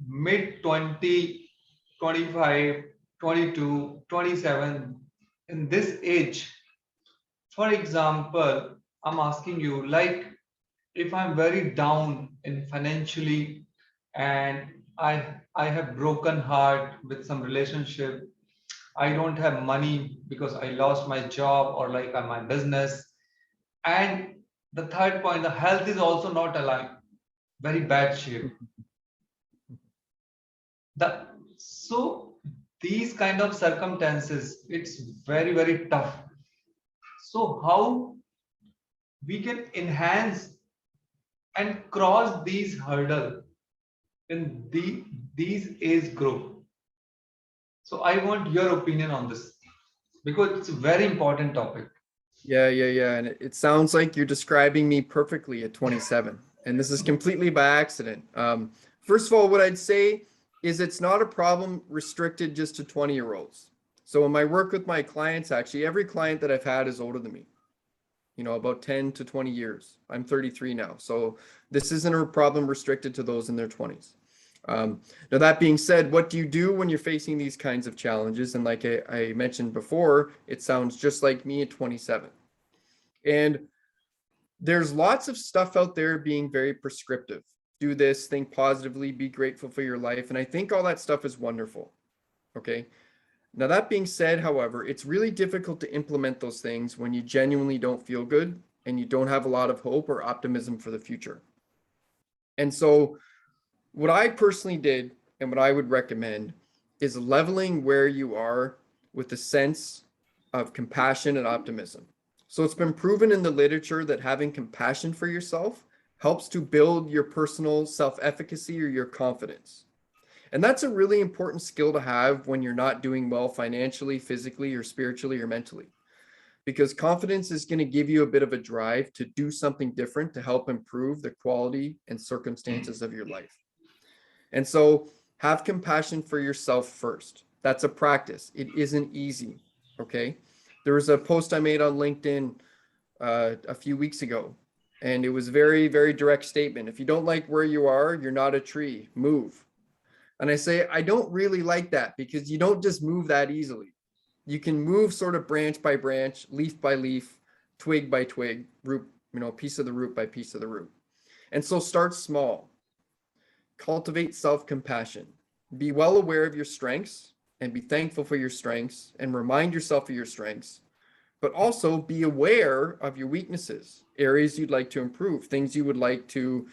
mid 20, 25, 22, 27, in this age, for example, I'm asking you, like, if I'm very down in financially and I have broken heart with some relationship, I don't have money because I lost my job or like my business. And the third point, the health is also not aligned, very bad shape. The so these kind of circumstances, it's very, very tough. So how we can enhance and cross these hurdle in these age group. So I want your opinion on this because it's a very important topic. Yeah. And it sounds like you're describing me perfectly at 27. And this is completely by accident. First of all, what I'd say is it's not a problem restricted just to 20-year-olds. So in my work with my clients, actually, every client that I've had is older than me, about 10 to 20 years. I'm 33 now. So this isn't a problem restricted to those in their 20s. Now, that being said, what do you do when you're facing these kinds of challenges? And like I mentioned before, it sounds just like me at 27. And there's lots of stuff out there being very prescriptive. Do this, think positively, be grateful for your life. And I think all that stuff is wonderful. Okay. Now, that being said, however, it's really difficult to implement those things when you genuinely don't feel good and you don't have a lot of hope or optimism for the future. And so what I personally did and what I would recommend is leveling where you are with a sense of compassion and optimism. So it's been proven in the literature that having compassion for yourself helps to build your personal self-efficacy or your confidence. And that's a really important skill to have when you're not doing well financially, physically, or spiritually, or mentally. Because confidence is going to give you a bit of a drive to do something different to help improve the quality and circumstances of your life. And so have compassion for yourself first. That's a practice. It isn't easy. Okay. There was a post I made on LinkedIn a few weeks ago, and it was very, very direct statement. If you don't like where you are, you're not a tree, move. And I say, I don't really like that because you don't just move that easily. You can move sort of branch by branch, leaf by leaf, twig by twig, root, piece of the root by piece of the root. And so start small. Cultivate self-compassion. Be well aware of your strengths and be thankful for your strengths and remind yourself of your strengths, but also be aware of your weaknesses, areas you'd like to improve, things you would like to,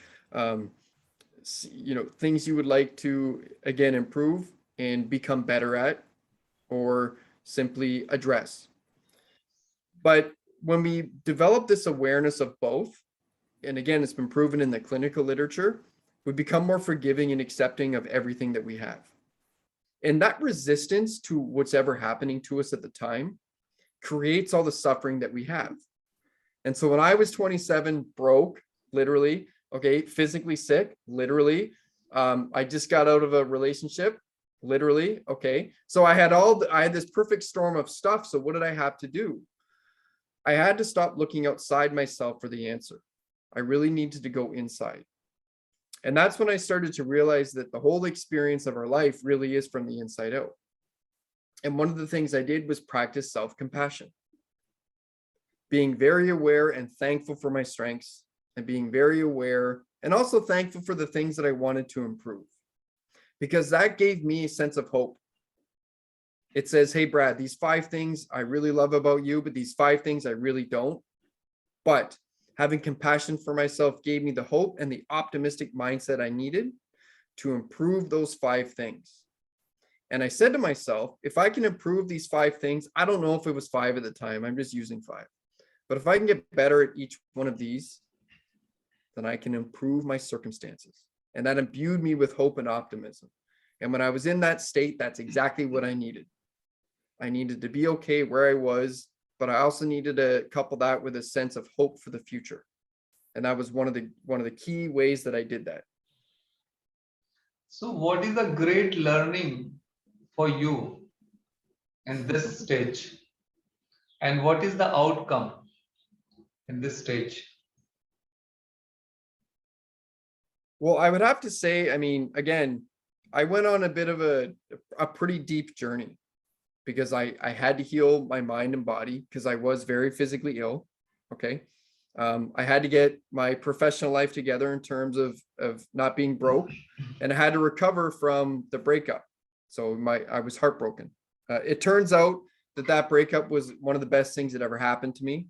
things you would like to, again, improve and become better at or simply address. But when we develop this awareness of both, and again, it's been proven in the clinical literature, we become more forgiving and accepting of everything that we have. And that resistance to what's ever happening to us at the time creates all the suffering that we have. And so when I was 27, broke, literally, okay, physically sick, literally, I just got out of a relationship, literally, okay. So I had this perfect storm of stuff. So what did I have to do? I had to stop looking outside myself for the answer. I really needed to go inside. And that's when I started to realize that the whole experience of our life really is from the inside out. And one of the things I did was practice self-compassion, being very aware and thankful for my strengths and being very aware and also thankful for the things that I wanted to improve, because that gave me a sense of hope. It says, hey, Brad, these 5 things I really love about you, but these 5 things I really don't. But having compassion for myself gave me the hope and the optimistic mindset I needed to improve those 5 things. And I said to myself, if I can improve these 5 things, I don't know if it was 5 at the time, I'm just using 5. But if I can get better at each one of these, then I can improve my circumstances. And that imbued me with hope and optimism. And when I was in that state, that's exactly what I needed. I needed to be okay where I was, but I also needed to couple that with a sense of hope for the future. And that was one of the key ways that I did that. So what is the great learning for you in this stage? And what is the outcome in this stage? Well, I would have to say, I mean, again, I went on a bit of a pretty deep journey because I had to heal my mind and body because I was very physically ill. Okay. I had to get my professional life together in terms of not being broke, and I had to recover from the breakup. So I was heartbroken. It turns out that that breakup was one of the best things that ever happened to me.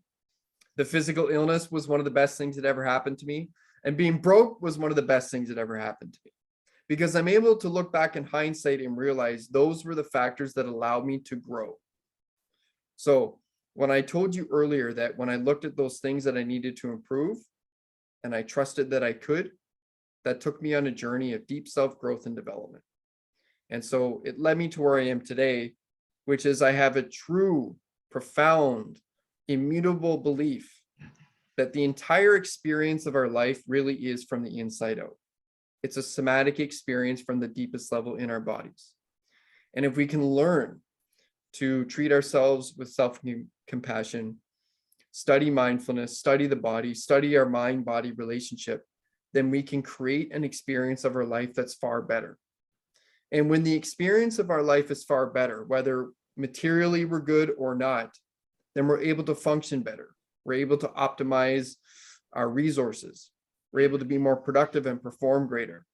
The physical illness was one of the best things that ever happened to me. And being broke was one of the best things that ever happened to me because I'm able to look back in hindsight and realize those were the factors that allowed me to grow. So when I told you earlier that when I looked at those things that I needed to improve and I trusted that I could, that took me on a journey of deep self-growth and development. And so it led me to where I am today, which is I have a true, profound, immutable belief that the entire experience of our life really is from the inside out. It's a somatic experience from the deepest level in our bodies. And if we can learn to treat ourselves with self-compassion, study mindfulness, study the body, study our mind-body relationship, then we can create an experience of our life that's far better. And when the experience of our life is far better, whether materially we're good or not, then we're able to function better. We're able to optimize our resources. We're able to be more productive and perform greater.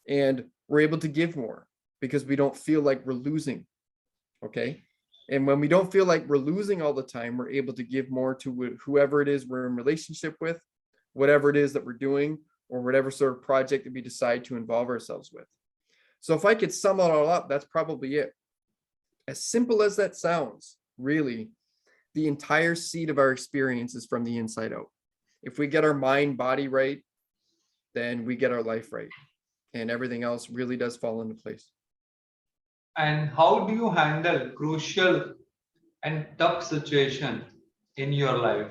And we're able to give more because we don't feel like we're losing. Okay. And when we don't feel like we're losing all the time, we're able to give more to whoever it is we're in relationship with, whatever it is that we're doing, or whatever sort of project that we decide to involve ourselves with. So if I could sum it all up, that's probably it. As simple as that sounds, really, the entire seed of our experience is from the inside out. If we get our mind, body right, then we get our life right. And everything else really does fall into place. And how do you handle crucial and tough situation in your life?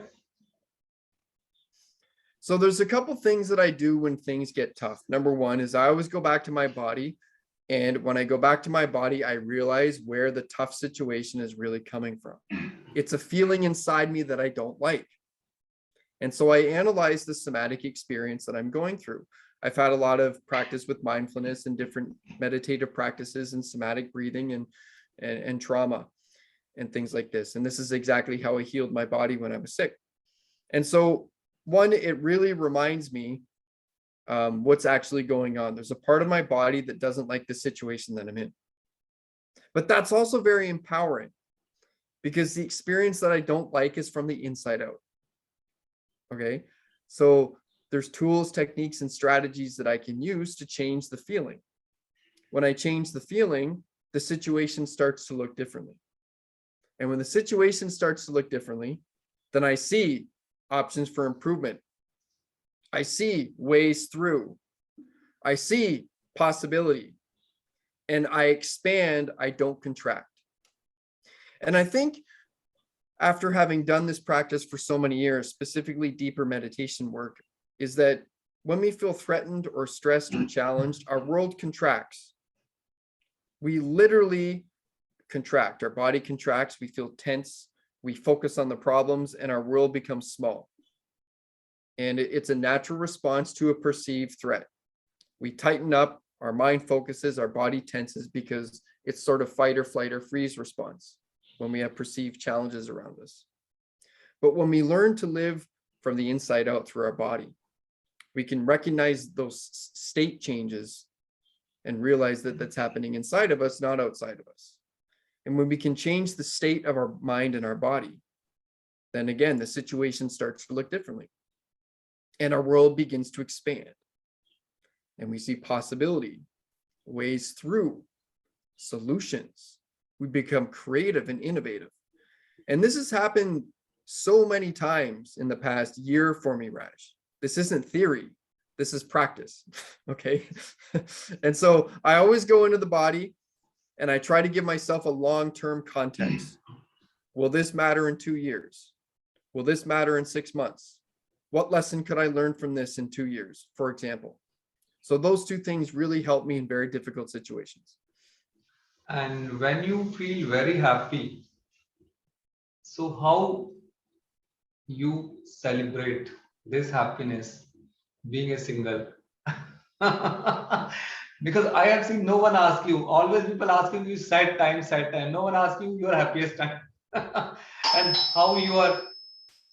So there's a couple things that I do when things get tough. Number one is I always go back to my body. And when I go back to my body, I realize where the tough situation is really coming from. It's a feeling inside me that I don't like. And so I analyze the somatic experience that I'm going through. I've had a lot of practice with mindfulness and different meditative practices and somatic breathing and trauma and things like this. And this is exactly how I healed my body when I was sick. And so one, it really reminds me what's actually going on. There's a part of my body that doesn't like the situation that I'm in. But that's also very empowering because the experience that I don't like is from the inside out. Okay, so there's tools, techniques, and strategies that I can use to change the feeling. When I change the feeling, the situation starts to look differently. And when the situation starts to look differently, then I see options for improvement. I see ways through. I see possibility. And I expand, I don't contract. And I think after having done this practice for so many years, specifically deeper meditation work, is that when we feel threatened or stressed or challenged, our world contracts. We literally contract. Our body contracts. We feel tense. We focus on the problems and our world becomes small. And it's a natural response to a perceived threat. We tighten up, our mind focuses, our body tenses because it's sort of fight or flight or freeze response when we have perceived challenges around us. But when we learn to live from the inside out through our body, we can recognize those state changes and realize that that's happening inside of us, not outside of us. And when we can change the state of our mind and our body, then again, the situation starts to look differently. And our world begins to expand. And we see possibility, ways through, solutions. We become creative and innovative. And this has happened so many times in the past year for me, Raj. This isn't theory. This is practice. Okay. And so I always go into the body and I try to give myself a long-term context. Will this matter in 2 years? Will this matter in 6 months? What lesson could I learn from this in 2 years, for example? So those two things really help me in very difficult situations. And when you feel very happy, so how you celebrate this happiness being a single? Because I have seen no one ask you. Always people asking you sad time, sad time. No one asking your happiest time and how you are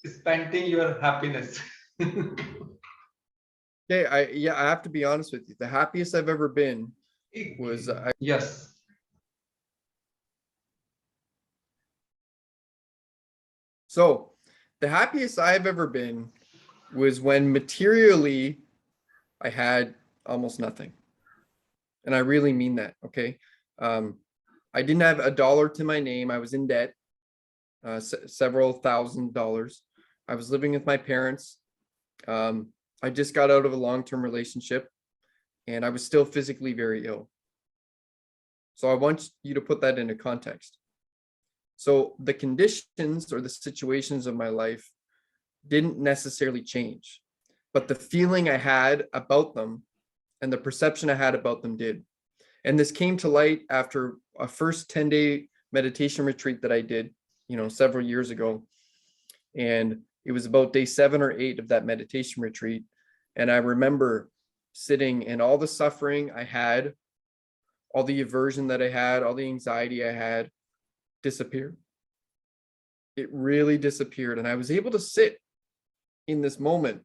spending your happiness. Okay, I have to be honest with you. The happiest I've ever been was Yes. so the happiest I've ever been was when materially I had almost nothing. And I really mean that, okay? I didn't have a dollar to my name. I was in debt, several $1,000s. I was living with my parents. I just got out of a long-term relationship and I was still physically very ill. So I want you to put that into context. So the conditions or the situations of my life didn't necessarily change, but the feeling I had about them and the perception I had about them did. And this came to light after a first 10-day meditation retreat that I did, several years ago. And it was about day 7 or 8 of that meditation retreat. And I remember sitting and all the suffering I had, all the aversion that I had, all the anxiety I had disappeared. It really disappeared. And I was able to sit in this moment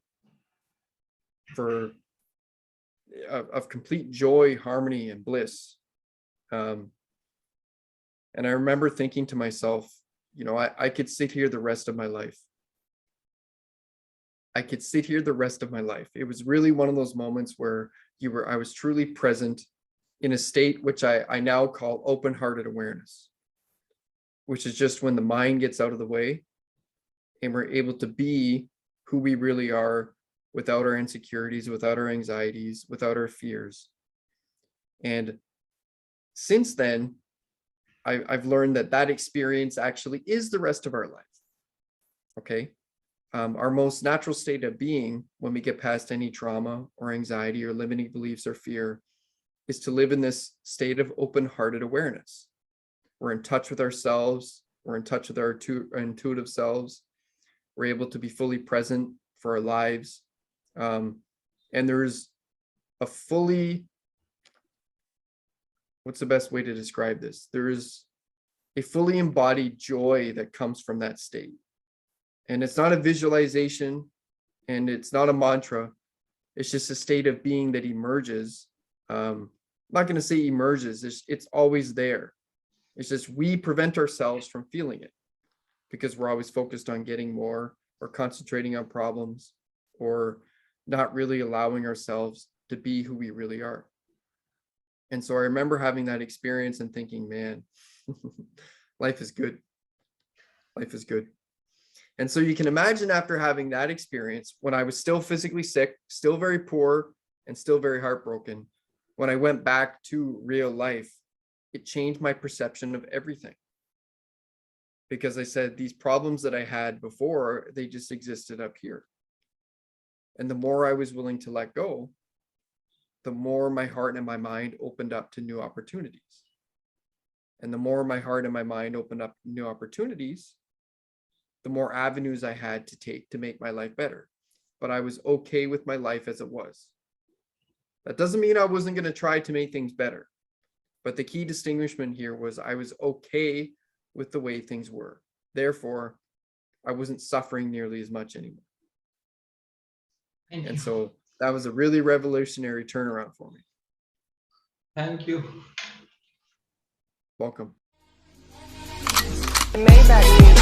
of complete joy, harmony, and bliss. And I remember thinking to myself, I could sit here the rest of my life. I could sit here the rest of my life. It was really one of those moments where I was truly present in a state which I now call open-hearted awareness, which is just when the mind gets out of the way and we're able to be who we really are without our insecurities, without our anxieties, without our fears. And since then, I've learned that experience actually is the rest of our life. Okay. Our most natural state of being when we get past any trauma or anxiety or limiting beliefs or fear is to live in this state of open-hearted awareness. We're in touch with ourselves. We're in touch with our intuitive selves. We're able to be fully present for our lives. And there's a what's the best way to describe this? There is a fully embodied joy that comes from that state. And it's not a visualization and it's not a mantra. It's just a state of being that emerges. I'm not going to say emerges. It's always there. It's just we prevent ourselves from feeling it because we're always focused on getting more or concentrating on problems or not really allowing ourselves to be who we really are. And so I remember having that experience and thinking, man, life is good. Life is good. And so you can imagine after having that experience, when I was still physically sick, still very poor, and still very heartbroken, when I went back to real life, it changed my perception of everything. Because I said these problems that I had before, they just existed up here. And the more I was willing to let go, the more my heart and my mind opened up to new opportunities. And the more my heart and my mind opened up new opportunities, the more avenues I had to take to make my life better. But I was okay with my life as it was. That doesn't mean I wasn't going to try to make things better. But the key distinguishment here was I was okay with the way things were. Therefore, I wasn't suffering nearly as much anymore. And so that was a really revolutionary turnaround for me. Thank you. Welcome. Maybach.